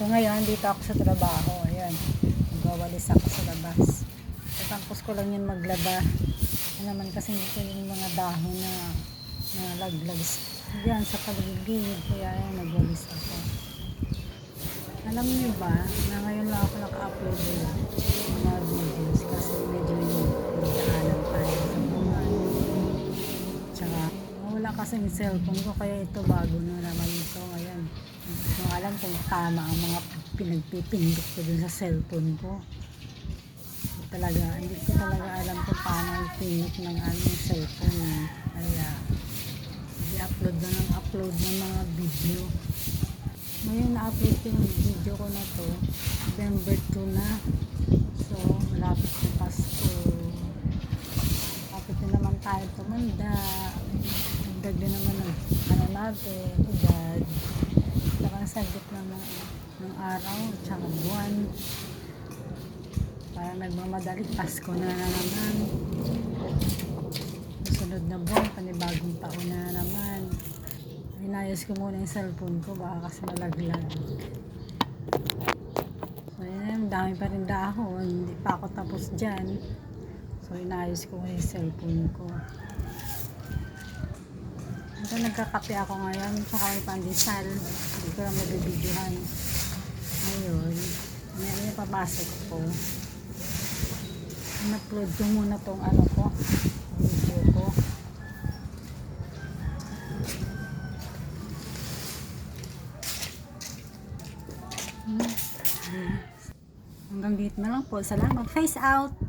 ngayon, dito ako sa trabaho. Ayan. Magwawalis ako sa labas. Tapos ko lang yan maglaba. Ano naman kasi ito yung mga dahon na laglag yan sa paligid. Kaya yan, nagwalis ako. Alam niyo ba, na ngayon lang ako naka-upload ng mga videos kasi medyo yung daanan tayo sa buwan. Tsaka, wala kasing cellphone ko kaya ito bago na naman ito. Ayan. Hindi ko alam kung tama ang mga pinagpipindot ko dun sa cellphone ko. Hindi ko talaga alam kung paano i-pindot ng aming cellphone. Kaya, i-upload na ng upload ng mga video. Ngayon na-upload ko yung video ko na to. November 2 na. So, malapit na Pasko. Malapit na naman tayo tumanda. Dagdag din naman ng natin, edad. Saka saglit lang ng araw, tsaka buwan. Para nagmamadali, Pasko na naman. Sunod na buwan, panibagong taon na naman. Inayos ko muna yung cellphone ko, baka kasi malaglag. So, yun, dami pa rin dahon. Hindi pa ako tapos dyan. So, inayos ko yung cellphone ko. Ito, nagkakape ako ngayon. Saka may pandesal. Hindi ko lang mabibidyohan. Ngayon, may papasok ko. In-upload ko muna tong ano ko, video ko. Hanggang dito na lang po. Salamat. Face out!